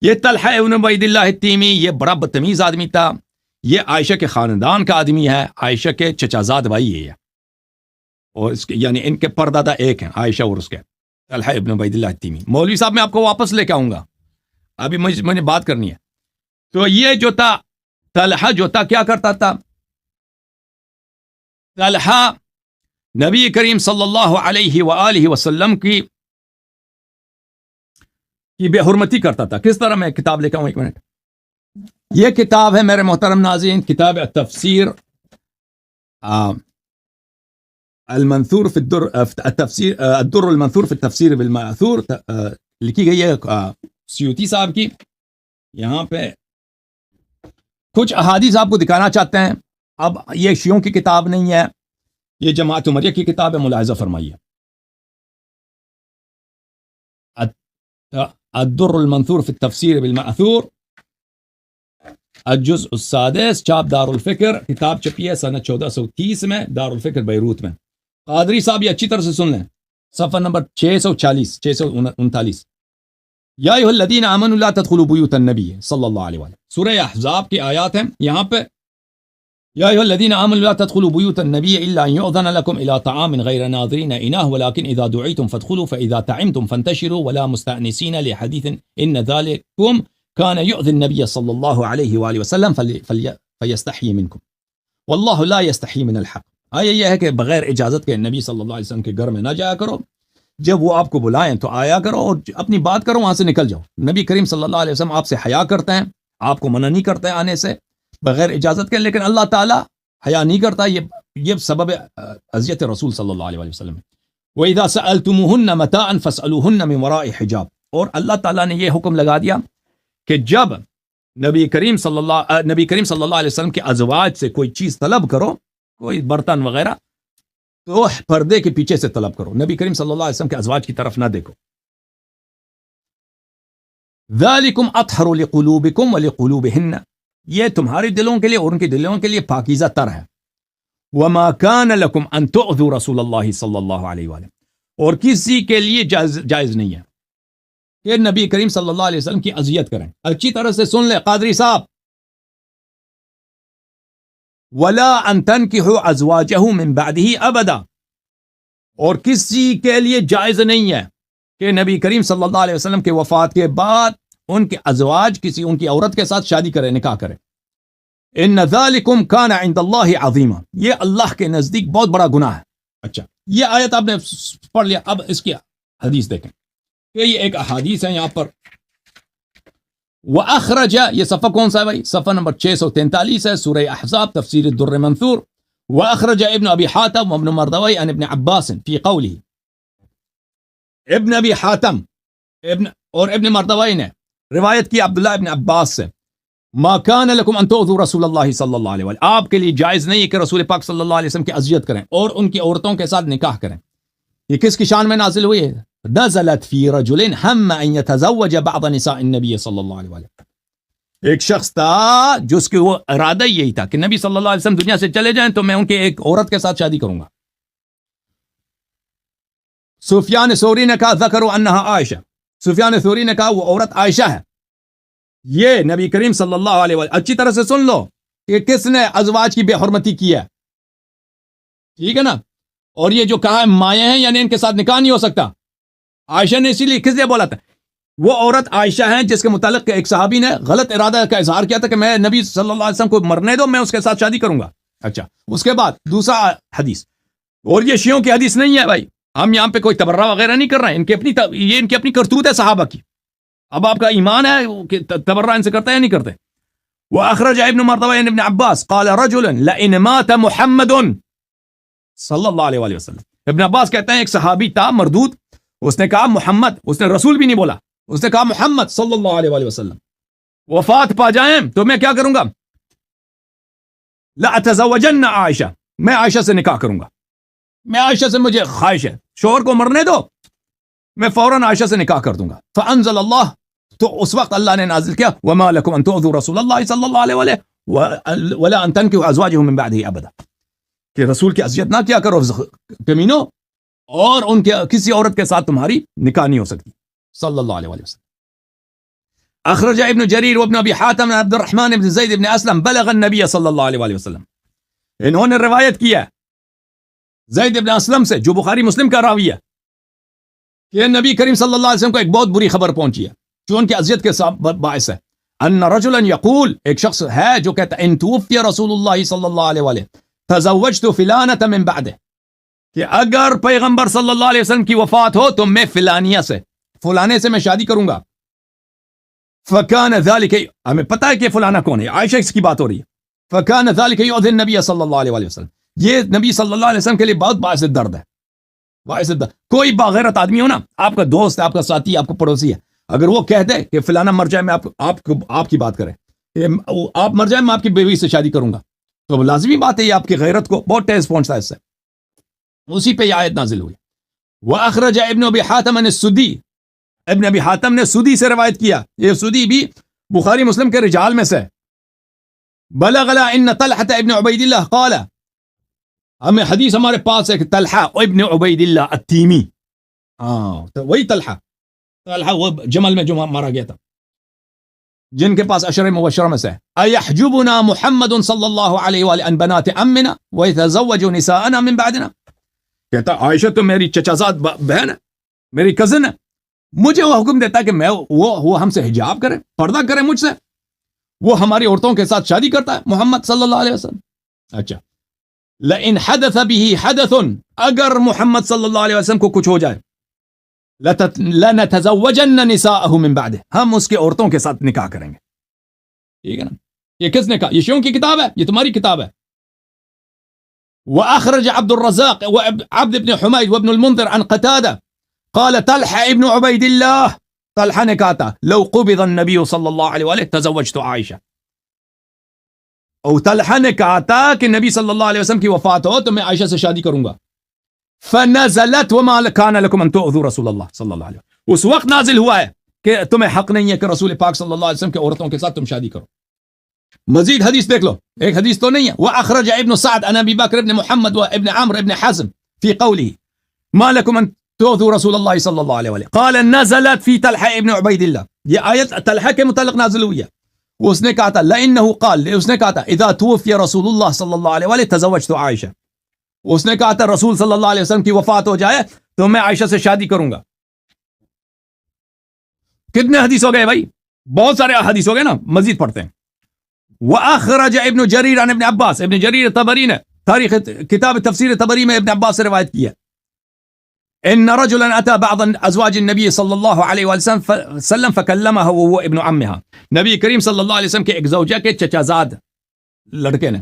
یہ طلحہ ابن عبید اللہ التیمی یہ بڑا بدتمیز آدمی تھا، یہ عائشہ کے خاندان کا آدمی ہے، عائشہ کے چچازاد بھائی یہ ہے، اور اس کے یعنی ان کے پردادا ایک ہیں، عائشہ اور اس کے طلحہ ابن عبید اللہ التیمی۔ مولوی صاحب میں آپ کو واپس لے کے آؤں گا، ابھی مجھے بات کرنی ہے۔ تو یہ جو تھا طلحہ جو تھا کیا کرتا تھا؟ طلحہ نبی کریم صلی اللہ علیہ وآلہ وسلم کی بے حرمتی کرتا تھا۔ کس طرح؟ میں کتاب لے کے آؤں، ایک منٹ۔ یہ کتاب ہے میرے محترم ناظرین، کتاب تفسیر المنثور فی الدر المنثور فی التفسیر بالمأثور، لکھی گئی ہے سیوطی صاحب کی۔ یہاں پہ کچھ احادیث آپ کو دکھانا چاہتے ہیں۔ اب یہ شیعوں کی کتاب نہیں ہے، یہ جماعت عمریہ کی کتاب ہے، ملاحظہ فرمائیے۔ الدر المنثور فی التفسیر بالمأثور، الجزء السادس، چاپ دار الفکر، کتاب چھپی ہے سنہ 1430 میں، دار الفکر بیروت میں۔ قادری صاحب یہ اچھی طرح سے سن لیں، صفحہ نمبر 639 یا ایھا الذین آمنوا لا تدخلوا بیوت النبی صلی اللہ علیہ وسلم، سورہ احزاب کی آیات ہیں۔ یہاں پہ یا ایھا الذین آمنوا لا تدخلوا بیوت النبی الا ان یؤذن لکم الی طعام غیر ناظرین اناہ ولکن اذا دعیتم فادخلوا فاذا طعمتم فانتشروا ولا مستأنسین لحدیث ان ذلکم کان یؤذی النبی صلی اللہ علیہ وآلہ وسلم فیستحیی منکم واللہ لا یستحیی من الحق۔ آیا یہ ہے کہ بغیر اجازت کے نبی صلی اللہ علیہ وسلم کے گھر میں نہ جایا کرو، جب وہ آپ کو بلائیں تو آیا کرو اور اپنی بات کرو، وہاں سے نکل جاؤ۔ نبی کریم صلی اللہ علیہ وسلم آپ سے حیا کرتے ہیں، آپ کو منع نہیں کرتے آنے سے بغیر اجازت کے، لیکن اللہ تعالیٰ حیا نہیں کرتا، یہ سبب اذیت رسول صلی اللہ علیہ وسلم ہے۔ وَإِذَا سَأَلْتُمُوهُنَّ مَتَاعًا فَاسْأَلُوهُنَّ مِنْ وَرَاءِ حِجَابٍ، اور اللہ تعالیٰ نے یہ حکم لگا دیا کہ جب نبی کریم صلی اللہ علیہ وسلم کے ازواج سے کوئی چیز طلب کرو، کوئی برتن وغیرہ، تو پردے کے پیچھے سے طلب کرو، نبی کریم صلی اللہ علیہ وسلم کے ازواج کی طرف نہ دیکھو۔ ذَلِكُمْ أَطْهَرُ لِقُلُوبِكُمْ وَلِقُلُوبِهِنَّ، یہ تمہارے دلوں کے لیے اور ان کے دلوں کے لیے پاکیزہ تر ہے۔ وَمَا كَانَ لَكُمْ أَن تُؤْذُوا رَسُولَ اللَّهِ صلی اللہ علیہ وآلہ، اور کسی کے لیے جائز نہیں ہے کہ نبی کریم صلی اللہ علیہ وسلم کی اذیت کریں۔ اچھی طرح سے سن لے قادری صاحب، وَلَا أَن تَنْكِحُوا أَزْوَاجَهُ مِن بَعْدِهِ أَبَدًا، اور کسی کے لیے جائز نہیں ہے کہ نبی کریم صلی اللہ علیہ وسلم کے وفات کے بعد ان کے ازواج کسی ان کی عورت کے ساتھ شادی کرے، نکاح کرے۔ ان ذالکم کان عند اللہ عظیما، یہ اللہ کے نزدیک بہت بڑا گناہ ہے۔ اچھا، یہ آیت آپ نے پڑھ لیا، اب اس کی حدیث دیکھیں کہ یہ ایک احادیث ہے یہاں پر۔ وَأَخْرَجَ، یہ صفحہ کون سا ہے بھائی؟ صفحہ نمبر 643 ہے، سورہ احزاب، تفسیر الدر منثور۔ وَأَخْرَجَ ابن ابی حاتم وابن مردوی عن ابن عباس فی قوله، ابن ابی حاتم اور ابن مردوی نے روایت کی عبداللہ ابن عباس سے، ما کان لکم ان تؤذوا رسول اللہ صلی اللہ علیہ وسلم، آپ کے لیے جائز نہیں ہے کہ رسول پاک صلی اللہ علیہ وسلم کی اذیت کریں اور ان کی عورتوں کے ساتھ نکاح کریں۔ یہ کس کی شان میں نازل ہوئی ہے؟ نزلت فی رجل ہم ان یتزوج بعض نساء النبی صلی اللہ علیہ وسلم، ایک شخص تھا جس کے وہ ارادہ یہی تھا کہ نبی صلی اللہ علیہ وسلم دنیا سے چلے جائیں تو میں ان کے ایک عورت کے ساتھ شادی کروں گا۔ سفیان ثوری نے کہا ذکروا انہا عائشہ، سفیان ثوری نے کہا وہ عورت عائشہ ہے۔ یہ نبی کریم صلی اللہ علیہ وسلم، اچھی طرح سے سن لو کہ کس نے ازواج کی بے حرمتی کی ہے، ٹھیک ہے نا؟ اور یہ جو کہا ہے مائیں ہیں، یعنی ان کے ساتھ نکاح نہیں ہو سکتا۔ عائشہ نے اسی لیے کس لیے بولا تھا؟ وہ عورت عائشہ ہیں جس کے متعلق ایک صحابی نے غلط ارادہ کا اظہار کیا تھا کہ میں نبی صلی اللہ علیہ وسلم کو مرنے دو، میں اس کے ساتھ شادی کروں گا۔ اچھا، اس کے بعد دوسرا حدیث، اور یہ شیعوں کی حدیث نہیں ہے بھائی، ہم یہاں پہ کوئی تبرہ وغیرہ نہیں کر رہے ہیں، یہ ان کی اپنی کرتوت ہے صحابہ کی۔ اب آپ کا ایمان ہے کہ تبرہ ان سے کرتے ہیں نہیں کرتے؟ وَأَخْرَجَ ابن مردوی عن ابن عباس قال رجل لئن مات محمد صلی اللہ علیہ وآلہ وسلم، ابن عباس کہتے ہیں ایک صحابی تھا مردود، اس نے کہا محمد، اس نے رسول بھی نہیں بولا، اس نے کہا محمد صلی اللہ علیہ وآلہ وسلم وفات پا جائیں تو میں کیا کروں گا؟ لَأَتَزَوَّجَنَّ عائشہ، میں عائشہ سے نکاح کروں گا، میں عائشہ سے مجھے خواہش ہے، شوہر کو مرنے دو، میں فوراً عائشہ سے نکاح کر دوں گا۔ فانزل اللہ، تو اس وقت اللہ نے نازل کیا وما لکم ان تؤذوا رسول اللہ صلی اللہ علیہ وآلہ ولا ان تنکحوا ازواجہ من بعدہ ابدا، کہ رسول کی اذیت نہ کیا کرو کمینو، اور ان کے کسی عورت کے ساتھ تمہاری نکاح نہیں ہو سکتی، صلی اللہ علیہ وسلم۔ اخرج ابن جریر وابن ابی حاتم عبد الرحمن ابن زید ابن اسلم بلغ النبی صلی اللہ علیہ وآلہ وسلم. انہوں نے روایت کیا زید ابن اسلم سے جو بخاری مسلم کا راوی ہے کہ نبی کریم صلی اللہ علیہ وسلم کو ایک بہت بری خبر پہنچی ہے جو ان کی اذیت کے باعث ہے. ان رجلا یقول، ایک شخص ہے جو کہتا ہے ان توفی رسول اللہ صلی اللہ علیہ وآلہ تزوجت فلانة من بعده، کہ اگر پیغمبر صلی اللہ علیہ وسلم کی وفات ہو تو میں فلانیہ سے، فلانے سے میں شادی کروں گا. فکان ذلک، ہمیں پتہ ہے کہ فلانا کون ہے، عائشہ اس کی بات ہو رہی ہے. فکان ذلک یؤذی النبی صلی اللہ علیہ وسلم، یہ نبی صلی اللہ علیہ وسلم کے لیے بہت باعث درد ہے. باعث درد، کوئی باغیرت آدمی ہو نا، آپ کا دوست ہے، آپ کا ساتھی، آپ کا پڑوسی ہے، اگر وہ کہہ دے کہ فلانا مر جائے میں آپ کی بات کرے، آپ مر جائے میں آپ کی بیوی سے شادی کروں گا، تو لازمی بات ہے یہ آپ کی غیرت کو بہت ٹیس پہنچتا ہے اس سے. اسی پہ یہ آیت نازل ہوئی. وَأَخْرَجَ ابن ابی حاتم السدی، ابن ابی حاتم نے سدی سے روایت کیا، یہ سدی بھی بخاری مسلم کے رجال میں سے. بلغنا ان طلحة ابن عبید اللہ قال، ہمیں حدیث ہمارے پاس ہے کہ طلحہ ابن عبید اللہ التیمی، وہی طلحہ وہ جمل میں جو مارا گیا تھا، جن کے پاس عشر مبشرہ میں سے ہے. ایحجبنا محمد صلی اللہ علیہ وآلہ عن بنات امنا ويتزوج نساءنا من بعدنا، کہتا عائشہ تو میری چچازاد بہن ہے، میری کزن ہے، مجھے وہ حکم دیتا ہے کہ میں وہ ہم سے حجاب کرے، پردہ کرے مجھ سے، وہ ہماری عورتوں کے ساتھ شادی کرتا ہے محمد صلی اللہ علیہ وسلم. اچھا، لئن حدث به حدث، اگر محمد صلی اللہ علیہ وسلم کو کچھ ہو جائے، لنتزوجن نساءه من بعده، ہم اس کے عورتوں کے ساتھ نکاح کریں گے. ٹھیک ہے نا، یہ کس نے کہا؟ یہ شیعوں کی کتاب ہے، یہ تمہاری کتاب ہے. وأخرج عبد الرزاق وعبد بن حميد وابن المنذر عن قتادة قال طلحة ابن عبيد الله، طلحة نے کہا تھا لو قبض النبي صلی اللہ علیہ وآلہ تزوجت عائشہ، اور طلحہ نے کہا تھا کہ نبی صلی اللہ علیہ وسلم کی وفات ہو تو میں عائشہ سے شادی کروں گا. فنزلت وما كان لكم ان تؤذوا رسول اللہ صلی اللہ علیہ وسلم، اس وقت نازل ہوا ہے کہ تمہیں حق نہیں ہے کہ رسول پاک صلی اللہ علیہ وسلم کے عورتوں کے ساتھ تم شادی کرو. مزید حدیث دیکھ لو، ایک حدیث تو نہیں ہے. وأخرج ابن سعد عن ابي بكر ابن محمد وابن عمرو ابن حزم في قوله ما لكم ان تؤذوا رسول الله صلى الله عليه وسلم قال نزلت في طلحة ابن عبيد الله، یہ آیت طلحہ کے متعلق نازل ہوئی ہے. اس نے کہا تھا لانه قال، اس نے کہا تھا اذا توفي رسول الله صلى الله عليه وسلم تزوجت عائشہ، اس نے کہا تھا رسول صلی اللہ علیہ وسلم کی وفات ہو جائے تو میں عائشہ سے شادی کروں گا. کتنے حدیث ہو گئے بھائی؟ بہت سارے حدیث ہو گئے نا، مزید پڑھتے ہیں. وَأَخْرَجَ ابن جریر عن ابن عباس، ابن جریر طبری نے تاریخ کتاب تفسیر طبری میں ابن عباس سے روایت کی ہے. ان رجلا اتى بعض ازواج النبي صلی اللہ علیہ وسلم فكلمها وهو ابن عمها، نبی کریم صلی اللہ علیہ وسلم کے ایک زوجہ کے چچا زاد لڑکے نے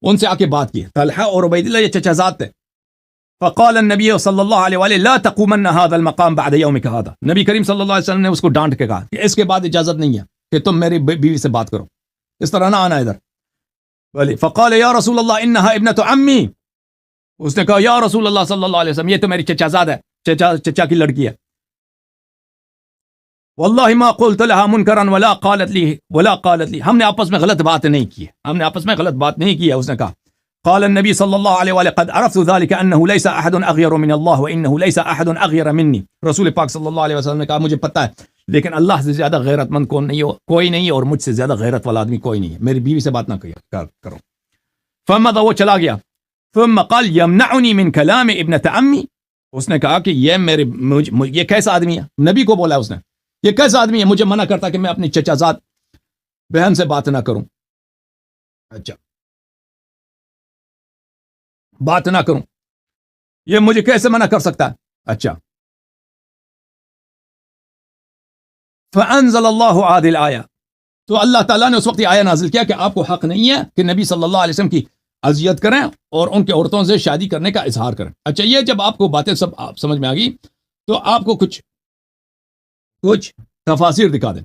ان سے آ کے بات کی. طلحہ اور عبید اللہ یہ چچا زاد تھے. فقال النبی صلی اللہ علیہ وآلہ لا تقومن هذا المقام بعد يومك هذا، نبی کریم صلی اللہ علیہ وسلم نے اس کو ڈانٹ کے کہا کہ اس کے بعد اجازت نہیں ہے کہ تم میری بیوی سے بات کرو، اس طرح نہ آنا ادھر. فقال یا رسول اللہ انها ابنة عمی، اس نے کہا یا رسول اللہ صلی اللہ علیہ وسلم یہ تو میری چچا زاد ہے، چچا کی لڑکی ہے. واللہ ما قلت لها منکرا ولا قالت لی، ہم نے آپس میں غلط بات نہیں کی ہے، ہم نے آپس میں غلط بات نہیں کی ہے. اس نے کہا قال النبی صلی اللہ علیہ وآلہ قد عرفت ذلك انه ليس احد اغیر من اللہ وانه ليس احد اغیر منی، رسول پاک صلی اللہ علیہ وسلم نے کہا مجھے پتہ ہے لیکن اللہ سے زیادہ غیرت مند کوئی نہیں ہے اور مجھ سے زیادہ غیرت والا آدمی کوئی نہیں ہے، میری بیوی سے بات نہ کرو. فمضى، وہ چلا گیا. ثم قال يمنعني من كلام ابنة عمي، اس نے کہا کہ یہ کیسا آدمی ہے، نبی کو بولا اس نے، یہ کیسا آدمی ہے مجھے منع کرتا کہ میں اپنی چچا زاد بہن سے بات نہ کروں. اچھا، بات نہ کروں، یہ مجھے کیسے منع کر سکتا ہے؟ اچھا، فانزل اللہ هذه الآیہ، تو اللہ تعالیٰ نے اس وقت یہ آیہ نازل کیا کہ آپ کو حق نہیں ہے کہ نبی صلی اللہ علیہ وسلم کی اذیت کریں اور ان کے عورتوں سے شادی کرنے کا اظہار کریں. اچھا، یہ جب آپ کو باتیں سب سمجھ میں آ گئی تو آپ کو کچھ تفاسیر دکھا دیں.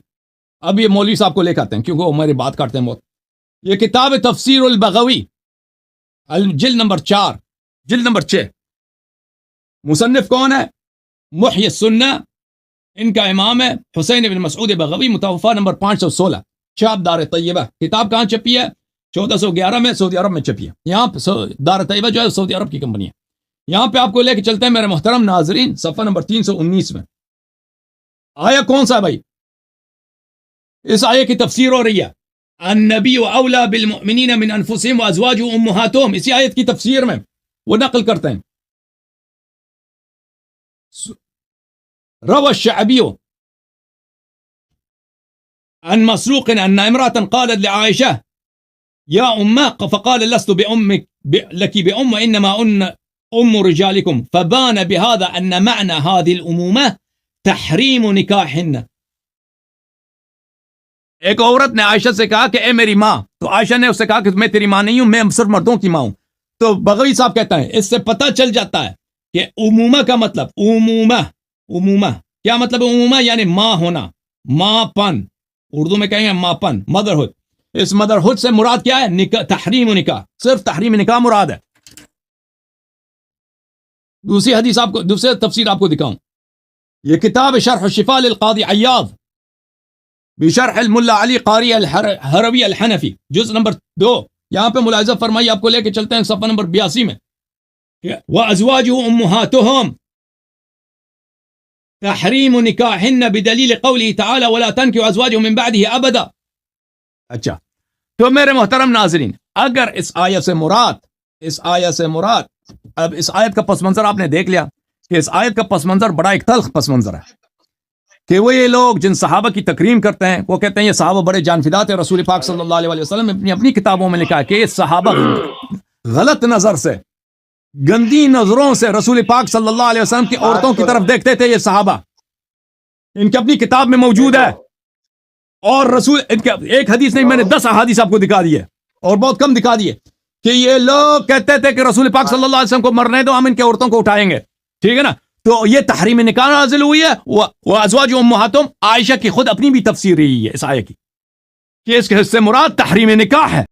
اب یہ مولوی صاحب کو لے کے آتے ہیں کیونکہ وہ ہماری بات کاٹتے ہیں بہت. یہ کتاب تفسیر البغوی، جلد نمبر 4، جلد نمبر 6. مصنف کون ہے؟ محی السنہ، ان کا امام ہے حسین بن مسعود بغوی، متوفا نمبر 516، چھاپ دار طیبہ. کتاب کہاں چھپی ہے؟ 1411 میں سعودی عرب میں چھپی ہے. یہاں پہ دار طیبہ جو ہے سعودی عرب کی کمپنی ہے. یہاں پہ آپ کو لے کے چلتے ہیں میرے محترم ناظرین، صفحہ نمبر 319 میں. آیا کون سا بھائی؟ اس آیے کی تفسیر ہو رہی ہے النبی اولا بالمؤمنین من انفسهم وازواجه امہاتهم، اسی آیت کی تفسیر میں وہ نقل کرتے ہیں. روى الشعبی عن مسروق ان امرأة قالت لعائشة يا أمه فقال لست بأمك لك بأم وإنما أم رجالكم فبان بهذا أن معنى هذه الأمومة تحريم نكاحهن. ایک عورت نے عائشہ سے کہا کہ اے میری ماں، تو عائشہ نے اس سے کہا کہ میں تیری ماں نہیں ہوں، میں صرف مردوں کی ماں ہوں. تو بغوی صاحب کہتا ہے اس سے پتہ چل جاتا ہے کہ امومہ کا مطلب امومہ کیا مطلب ہے؟ امومہ یعنی ماں ہونا، ماں پن، اردو میں کہیں گے ماں پن، مدرہڈ. اس مدرہڈ سے مراد کیا ہے؟ نکاح، تحریم نکاح، صرف تحریم نکاح مراد ہے. دوسری حدیث آپ کو، دوسری تفسیر آپ کو دکھاؤں. یہ کتاب شرح الشفاء للقاضی عیاض بشرح الملا علی قاری الحروی الحنفی، جزء نمبر 2. یہاں پہ ملاحظہ فرمائی، آپ کو لے کے چلتے ہیں صفحہ نمبر 82 میں. وَأَزْوَاجُهُ أُمُّهَاتُهُمْ تحریم نکاحهن بدلیل قوله تعالی ولا تنكحوا أزواجهم من بعده ابدا. اچھا، تو میرے محترم ناظرین، اگر اس آیت سے مراد اب اس آیت کا پس منظر آپ نے دیکھ لیا کہ اس آیت کا پس منظر بڑا ایک تلخ پس منظر ہے کہ وہ یہ لوگ جن صحابہ کی تکریم کرتے ہیں، وہ کہتے ہیں یہ صحابہ بڑے جان فدا تھے. رسول پاک صلی اللہ علیہ وسلم نے اپنی کتابوں میں لکھا ہے کہ یہ صحابہ غلط نظر سے، گندی نظروں سے رسول پاک صلی اللہ علیہ وسلم کی عورتوں کی طرف دیکھتے تھے. یہ صحابہ ان کی اپنی کتاب میں موجود ہے، اور رسول ان کے ایک حدیث نہیں، میں نے 10 احادیث آپ کو دکھا دی ہے، اور بہت کم دکھا دیے کہ یہ لوگ کہتے تھے کہ رسول پاک صلی اللہ علیہ وسلم کو مرنے دو، ہم ان کے عورتوں کو اٹھائیں گے. ٹھیک ہے نا؟ تو یہ تحریم نکاح نازل ہوئی ہے. وازواج امہاتہم، عائشہ کی خود اپنی بھی تفسیر رہی ہے اس آیت کی کہ اس کے سے مراد تحریم نکاح ہے.